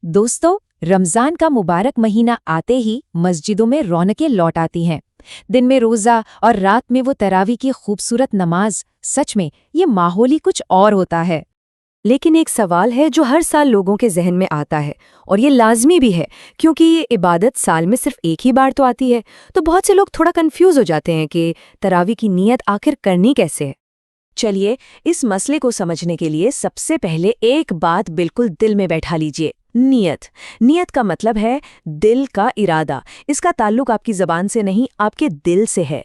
दोस्तों, रमजान का मुबारक महीना आते ही मस्जिदों में रौनकें लौट आती हैं। दिन में रोज़ा और रात में वो तरावी की खूबसूरत नमाज, सच में ये माहौल ही कुछ और होता है। लेकिन एक सवाल है जो हर साल लोगों के जहन में आता है, और ये लाजमी भी है क्योंकि ये इबादत साल में सिर्फ एक ही बार तो आती है। तो बहुत से लोग थोड़ा कंफ्यूज हो जाते हैं कि तरावी की नियत आखिर करनी कैसे है। चलिए, इस मसले को समझने के लिए सबसे पहले एक बात बिल्कुल दिल में बैठा लीजिए। नियत। नियत का मतलब है दिल का इरादा। इसका ताल्लुक आपकी ज़बान से नहीं, आपके दिल से है।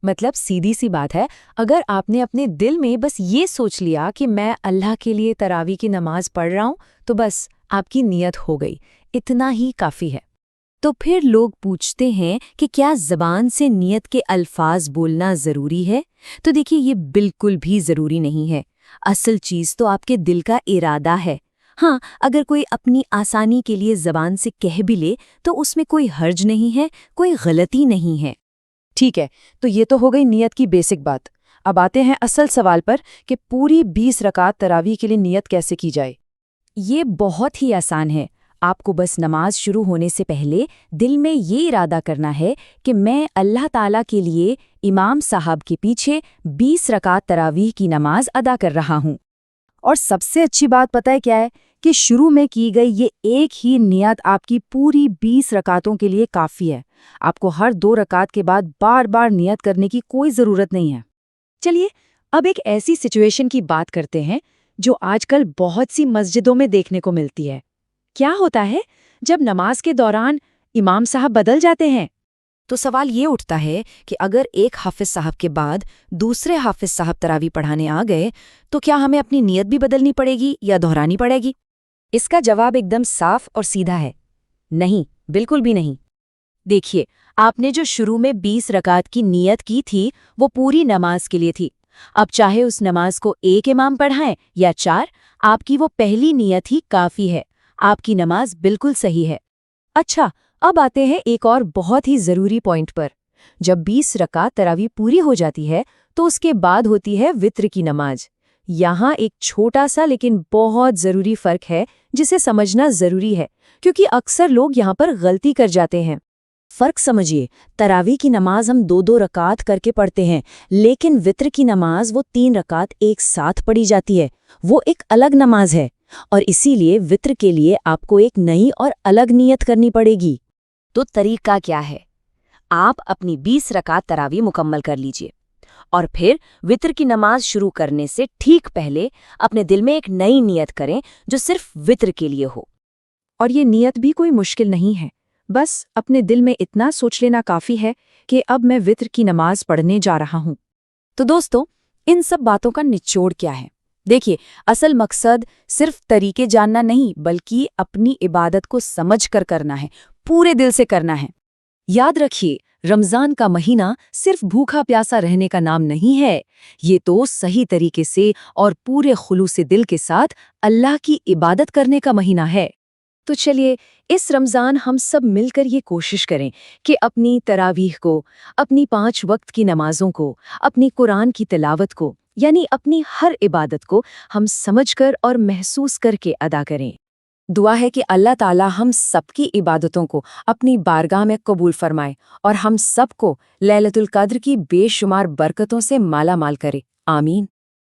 मतलब सीधी सी बात है, अगर आपने अपने दिल में बस ये सोच लिया कि मैं अल्लाह के लिए तरावी की नमाज पढ़ रहा हूं, तो बस आपकी नियत हो गई। इतना ही काफ़ी है। तो फिर लोग पूछते हैं कि क्या ज़बान से नियत के अल्फाज बोलना ज़रूरी है? तो देखिए, ये बिल्कुल भी ज़रूरी नहीं है। असल चीज़ तो आपके दिल का इरादा है। हाँ, अगर कोई अपनी आसानी के लिए ज़बान से कह भी ले तो उसमें कोई हर्ज नहीं है, कोई गलती नहीं है। ठीक है, तो ये तो हो गई नियत की बेसिक बात। अब आते हैं असल सवाल पर कि पूरी 20 रकात तरावी के लिए नियत कैसे की जाए। ये बहुत ही आसान है। आपको बस नमाज शुरू होने से पहले दिल में ये इरादा करना है कि मैं अल्लाह ताला के लिए इमाम साहब के पीछे 20 रकात तरावीह की नमाज अदा कर रहा हूँ। और सबसे अच्छी बात पता है क्या है कि शुरू में की गई ये एक ही नियत आपकी पूरी 20 रकातों के लिए काफ़ी है। आपको हर 2 रकात के बाद बार बार नियत करने की कोई ज़रूरत नहीं है। चलिए, अब एक ऐसी सिचुएशन की बात करते हैं जो आजकल बहुत सी मस्जिदों में देखने को मिलती है। क्या होता है जब नमाज के दौरान इमाम साहब बदल जाते हैं? तो सवाल ये उठता है कि अगर एक हाफिज साहब के बाद दूसरे हाफिज साहब तरावी पढ़ाने आ गए, तो क्या हमें अपनी नियत भी बदलनी पड़ेगी या दोहरानी पड़ेगी? इसका जवाब एकदम साफ और सीधा है, नहीं, बिल्कुल भी नहीं। देखिए, आपने जो शुरू में 20 रकात की नियत की थी, वो पूरी नमाज के लिए थी। अब चाहे उस नमाज को एक इमाम पढ़ाएं या 4, आपकी वो पहली नियत ही काफ़ी है। आपकी नमाज बिल्कुल सही है। अच्छा, अब आते हैं एक और बहुत ही ज़रूरी पॉइंट पर। जब 20 रकात तरावी पूरी हो जाती है, तो उसके बाद होती है वित्र की नमाज। यहाँ एक छोटा सा लेकिन बहुत ज़रूरी फ़र्क है जिसे समझना ज़रूरी है, क्योंकि अक्सर लोग यहाँ पर गलती कर जाते हैं। फ़र्क समझिए, तरावी की नमाज हम 2-2 रकात करके पढ़ते हैं, लेकिन वित्र की नमाज वो 3 रकात एक साथ पढ़ी जाती है। वो एक अलग नमाज है, और इसीलिए वित्र के लिए आपको एक नई और अलग नियत करनी पड़ेगी। तो तरीका क्या है? आप अपनी 20 रकात तरावी मुकम्मल कर लीजिए, और फिर वित्र की नमाज शुरू करने से ठीक पहले अपने दिल में एक नई नियत करें जो सिर्फ वित्र के लिए हो। और ये नियत भी कोई मुश्किल नहीं है। बस अपने दिल में इतना सोच लेना काफ़ी है कि अब मैं वित्र की नमाज पढ़ने जा रहा हूँ। तो दोस्तों, इन सब बातों का निचोड़ क्या है? देखिए, असल मकसद सिर्फ तरीके जानना नहीं, बल्कि अपनी इबादत को समझकर करना है, पूरे दिल से करना है। याद रखिए, रमज़ान का महीना सिर्फ भूखा प्यासा रहने का नाम नहीं है। ये तो सही तरीके से और पूरे खुलूस दिल के साथ अल्लाह की इबादत करने का महीना है। तो चलिए, इस रमज़ान हम सब मिलकर ये कोशिश करें कि अपनी तरावीह को, अपनी 5 वक्त की नमाज़ों को, अपनी कुरान की तिलावत को, यानी अपनी हर इबादत को हम समझकर और महसूस करके अदा करें। दुआ है कि अल्लाह ताला हम सबकी इबादतों को अपनी बारगाह में कबूल फरमाए और हम सबको लैलतुल कद्र की बेशुमार बरकतों से माला माल करे। आमीन।